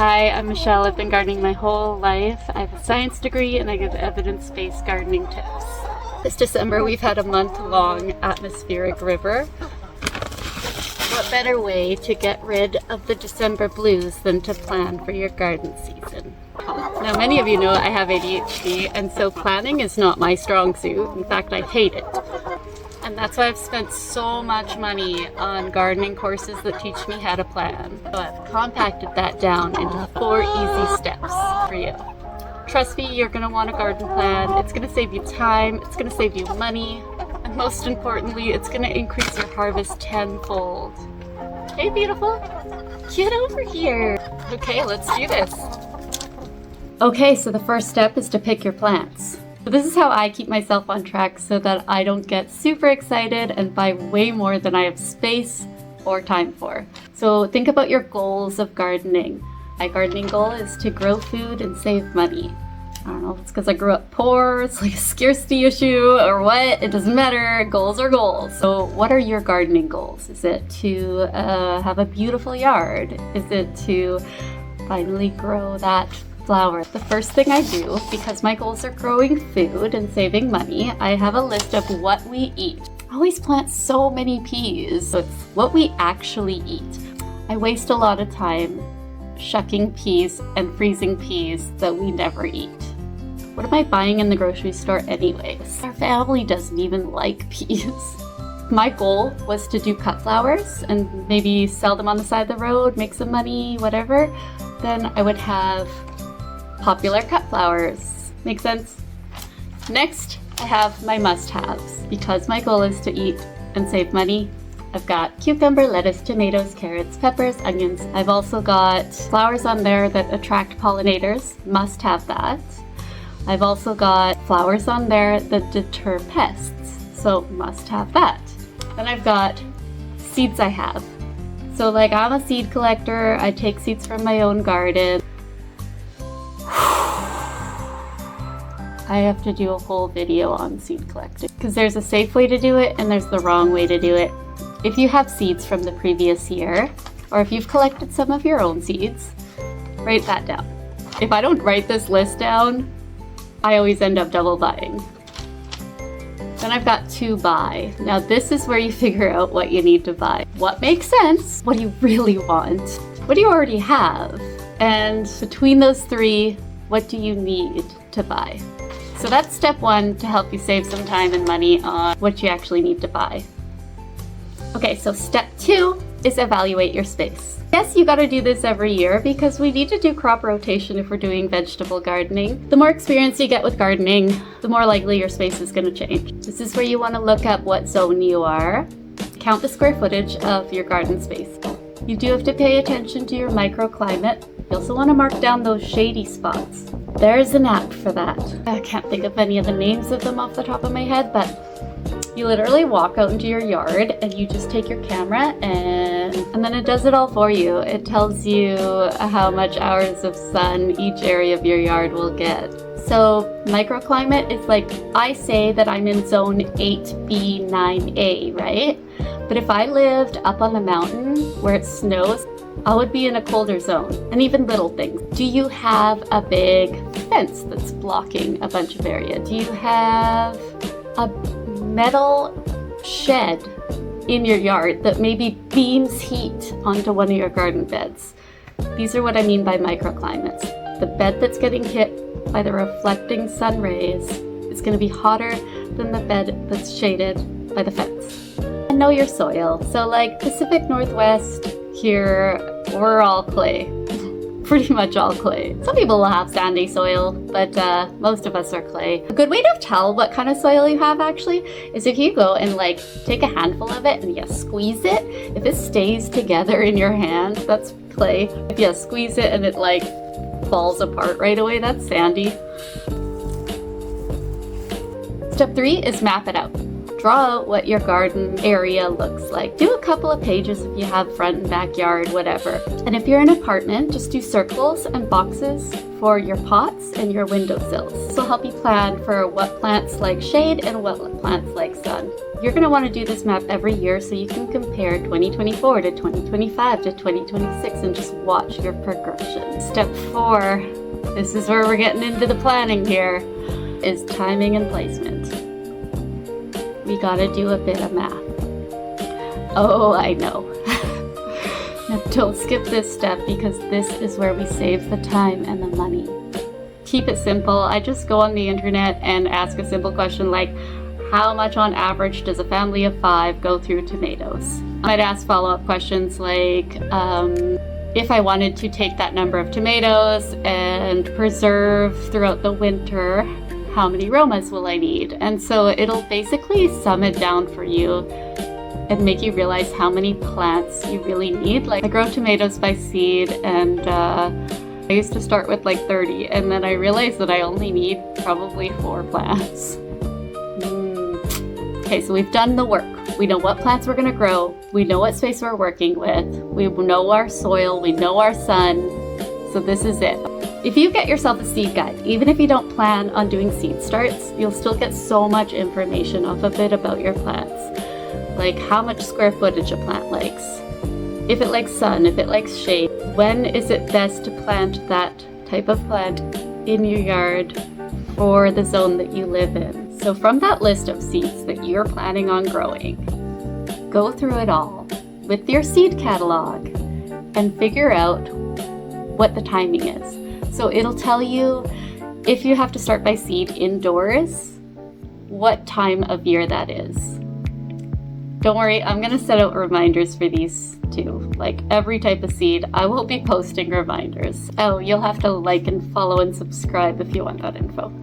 Hi, I'm Michelle. I've been gardening my whole life. I have a science degree and I give evidence-based gardening tips. This December we've had a month-long atmospheric river. What better way to get rid of the December blues than to plan for your garden season? Now many of you know I have ADHD and so planning is not my strong suit. In fact, I hate it. And that's why I've spent so much money on gardening courses that teach me how to plan. So I've compacted that down into 4 easy steps for you. Trust me, you're going to want a garden plan. It's going to save you time, it's going to save you money, and most importantly, it's going to increase your harvest tenfold. Hey beautiful, get over here. Okay, let's do this. Okay, so the first step is to pick your plants. So this is how I keep myself on track so that I don't get super excited and buy way more than I have space or time for. So think about your goals of gardening. My gardening goal is to grow food and save money. I don't know if it's because I grew up poor, it's like a scarcity issue or what, it doesn't matter, goals are goals. So what are your gardening goals? Is it to have a beautiful yard? Is it to finally grow that flower? The first thing I do, because my goals are growing food and saving money, I have a list of what we eat. I always plant so many peas, so it's what we actually eat. I waste a lot of time shucking peas and freezing peas that we never eat. What am I buying in the grocery store anyways? Our family doesn't even like peas. My goal was to do cut flowers and maybe sell them on the side of the road, make some money, whatever. Then I would have popular cut flowers. Make sense? Next, I have my must-haves. Because my goal is to eat and save money, I've got cucumber, lettuce, tomatoes, carrots, peppers, onions. I've also got flowers on there that attract pollinators. Must have that. I've also got flowers on there that deter pests. So must have that. Then I've got seeds I have. So like I'm a seed collector. I take seeds from my own garden. I have to do a whole video on seed collecting because there's a safe way to do it and there's the wrong way to do it. If you have seeds from the previous year, or if you've collected some of your own seeds, write that down. If I don't write this list down, I always end up double buying. Then I've got to buy. Now this is where you figure out what you need to buy. What makes sense? What do you really want? What do you already have? And between those three, what do you need to buy? So that's step 1 to help you save some time and money on what you actually need to buy. Okay, so step 2 is evaluate your space. Yes, you gotta do this every year because we need to do crop rotation if we're doing vegetable gardening. The more experience you get with gardening, the more likely your space is gonna change. This is where you wanna look up what zone you are, count the square footage of your garden space. You do have to pay attention to your microclimate. You also wanna mark down those shady spots. There's an app for that. I can't think of any of the names of them off the top of my head, but you literally walk out into your yard and you just take your camera and then it does it all for you. It tells you how much hours of sun each area of your yard will get. So microclimate is like, I say that I'm in zone 8B, 9A, right? But if I lived up on the mountain where it snows, I would be in a colder zone. And even little things. Do you have a big fence that's blocking a bunch of area? Do you have a metal shed in your yard that maybe beams heat onto one of your garden beds? These are what I mean by microclimates. The bed that's getting hit by the reflecting sun rays is going to be hotter than the bed that's shaded by the fence. And know your soil. So like Pacific Northwest, here we're all clay. Pretty much all clay. Some people will have sandy soil, but most of us are clay. A good way to tell what kind of soil you have actually is if you go and like take a handful of it and you squeeze it. If it stays together in your hand, that's clay. If you squeeze it and it like falls apart right away, that's sandy. Step 3 is map it out. Draw out what your garden area looks like. Do a couple of pages if you have front and backyard, whatever. And if you're in an apartment, just do circles and boxes for your pots and your windowsills. This will help you plan for what plants like shade and what plants like sun. You're going to want to do this map every year so you can compare 2024 to 2025 to 2026 and just watch your progression. Step 4, this is where we're getting into the planning here, is timing and placement. We got to do a bit of math. Oh, I know. Now, don't skip this step because this is where we save the time and the money. Keep it simple. I just go on the internet and ask a simple question like, how much on average does a family of 5 go through tomatoes? I might ask follow-up questions like, if I wanted to take that number of tomatoes and preserve throughout the winter, how many romas will I need? And so it'll basically sum it down for you and make you realize how many plants you really need. Like I grow tomatoes by seed, and I used to start with like 30, and then I realized that I only need probably 4 plants. Okay, so we've done the work. We know what plants we're gonna grow. We know what space we're working with. We know our soil, we know our sun. So this is it. If you get yourself a seed guide, even if you don't plan on doing seed starts, you'll still get so much information off of it about your plants. Like how much square footage a plant likes, if it likes sun, if it likes shade, when is it best to plant that type of plant in your yard for the zone that you live in. So from that list of seeds that you're planning on growing, go through it all with your seed catalog and figure out what the timing is. So it'll tell you if you have to start by seed indoors, what time of year that is. Don't worry, I'm going to set out reminders for these too. Like every type of seed, I will be posting reminders. Oh, you'll have to like and follow and subscribe if you want that info.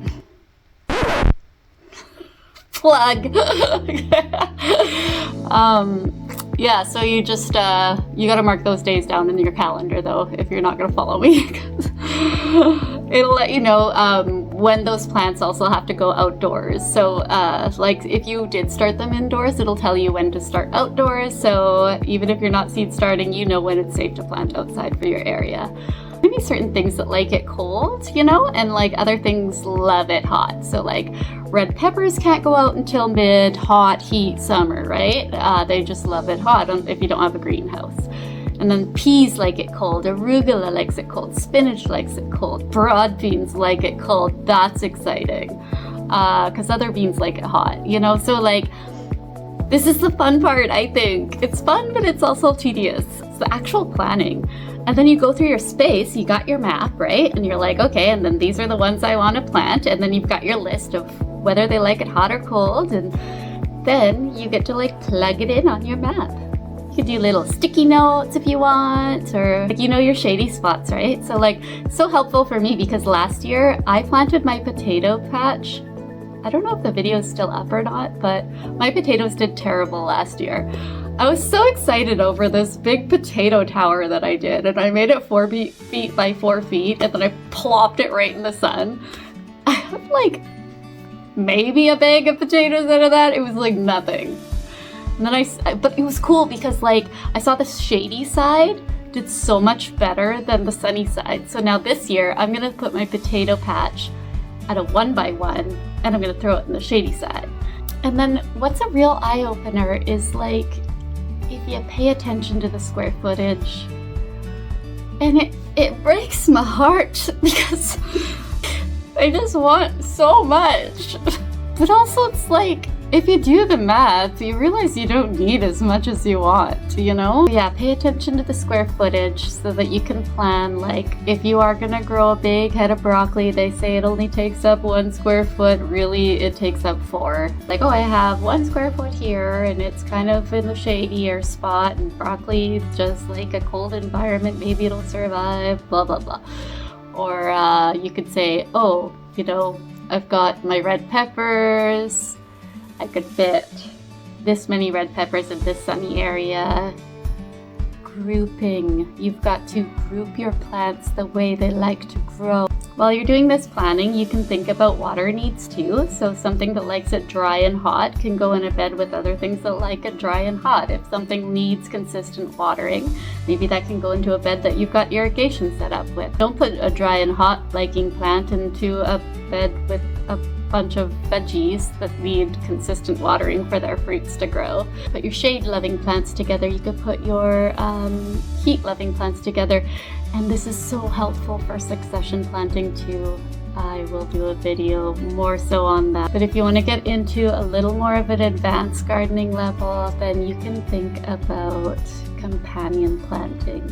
Plug! Yeah, so you just, you gotta mark those days down in your calendar though, if you're not gonna follow me. It'll let you know when those plants also have to go outdoors. So like if you did start them indoors, it'll tell you when to start outdoors. So even if you're not seed starting, you know when it's safe to plant outside for your area. Maybe certain things that like it cold, you know, and like other things love it hot. So like red peppers can't go out until mid-hot heat summer, right? They just love it hot if you don't have a greenhouse. And then peas like it cold, arugula likes it cold, spinach likes it cold, broad beans like it cold. That's exciting because other beans like it hot, you know? So like, this is the fun part, I think. It's fun, but it's also tedious. It's the actual planning. And then you go through your space, you got your map, right? And you're like, okay, and then these are the ones I want to plant. And then you've got your list of whether they like it hot or cold. And then you get to like plug it in on your map. You could do little sticky notes if you want, or like, you know, your shady spots, right? So like, it's so helpful for me because last year I planted my potato patch. I don't know if the video is still up or not, but my potatoes did terrible last year. I was so excited over this big potato tower that I did, and I made it 4 feet by 4 feet, and then I plopped it right in the sun. I have like maybe a bag of potatoes out of that. It was like nothing. And then but it was cool because like I saw the shady side did so much better than the sunny side. So now this year I'm gonna put my potato patch at a 1x1, and I'm gonna throw it in the shady side. And then what's a real eye-opener is like, if you pay attention to the square footage, and it breaks my heart because I just want so much. But also it's like, if you do the math, you realize you don't need as much as you want, you know? Yeah, pay attention to the square footage so that you can plan, like, if you are gonna grow a big head of broccoli, they say it only takes up 1 square foot, really it takes up 4. Like, oh, I have 1 square foot here, and it's kind of in the shadier spot, and broccoli just like a cold environment, maybe it'll survive, blah, blah, blah. Or you could say, oh, you know, I've got my red peppers, I could fit this many red peppers in this sunny area. Grouping. You've got to group your plants the way they like to grow. While you're doing this planning, you can think about water needs too. So something that likes it dry and hot can go in a bed with other things that like it dry and hot. If something needs consistent watering, maybe that can go into a bed that you've got irrigation set up with. Don't put a dry and hot liking plant into a bed with a bunch of veggies that need consistent watering for their fruits to grow. Put your shade-loving plants together. You could put your heat-loving plants together. And this is so helpful for succession planting too. I will do a video more so on that. But if you want to get into a little more of an advanced gardening level, then you can think about companion planting.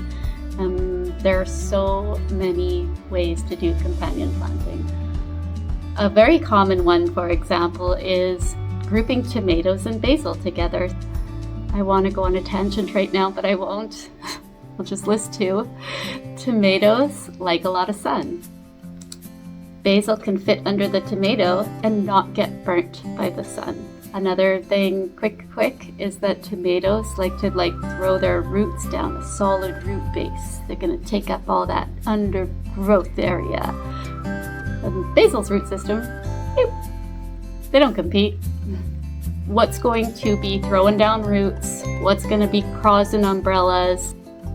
There are so many ways to do companion planting. A very common one, for example, is grouping tomatoes and basil together. I want to go on a tangent right now, but I won't. I'll just list two. Tomatoes like a lot of sun. Basil can fit under the tomato and not get burnt by the sun. Another thing, quick, is that tomatoes like to throw their roots down a solid root base. They're gonna take up all that undergrowth area. And basil's root system, they don't compete. What's going to be throwing down roots? What's gonna be causing umbrellas?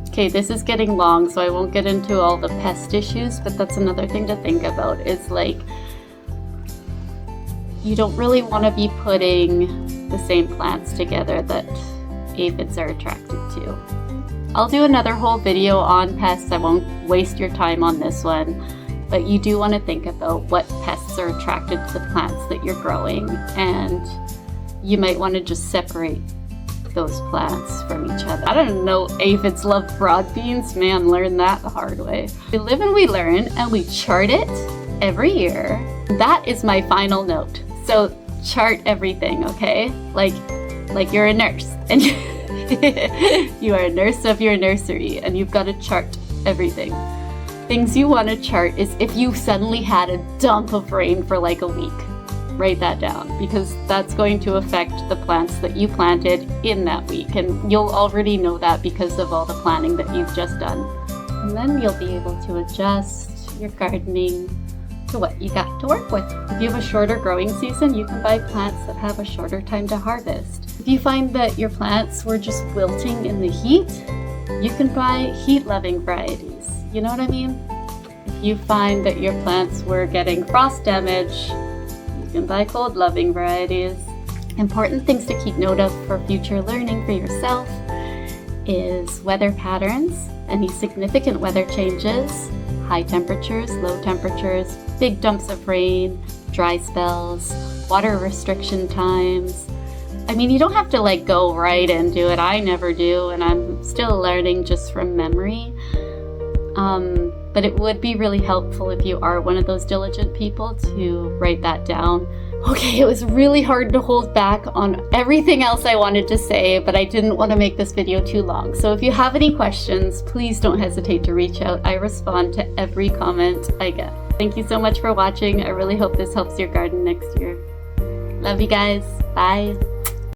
Okay, this is getting long, so I won't get into all the pest issues, but that's another thing to think about is you don't really want to be putting the same plants together that aphids are attracted to. I'll do another whole video on pests. I won't waste your time on this one, but you do want to think about what pests are attracted to the plants that you're growing, and you might want to just separate those plants from each other. I don't know, aphids love broad beans. Man, learn that the hard way. We live and we learn, and we chart it every year. That is my final note. So chart everything, okay? Like you're a nurse, and you are a nurse of your nursery, and you've got to chart everything. Things you want to chart is if you suddenly had a dump of rain for like a week. Write that down, because that's going to affect the plants that you planted in that week, and you'll already know that because of all the planning that you've just done. And then you'll be able to adjust your gardening to what you got to work with. If you have a shorter growing season, you can buy plants that have a shorter time to harvest. If you find that your plants were just wilting in the heat, you can buy heat-loving varieties. You know what I mean? If you find that your plants were getting frost damage, you can buy cold-loving varieties. Important things to keep note of for future learning for yourself is weather patterns, any significant weather changes, high temperatures, low temperatures, big dumps of rain, dry spells, water restriction times. I mean, you don't have to go right into it. I never do, and I'm still learning just from memory. But it would be really helpful if you are one of those diligent people to write that down. Okay, it was really hard to hold back on everything else I wanted to say, but I didn't want to make this video too long. So if you have any questions, please don't hesitate to reach out. I respond to every comment I get. Thank you so much for watching. I really hope this helps your garden next year. Love you guys. Bye.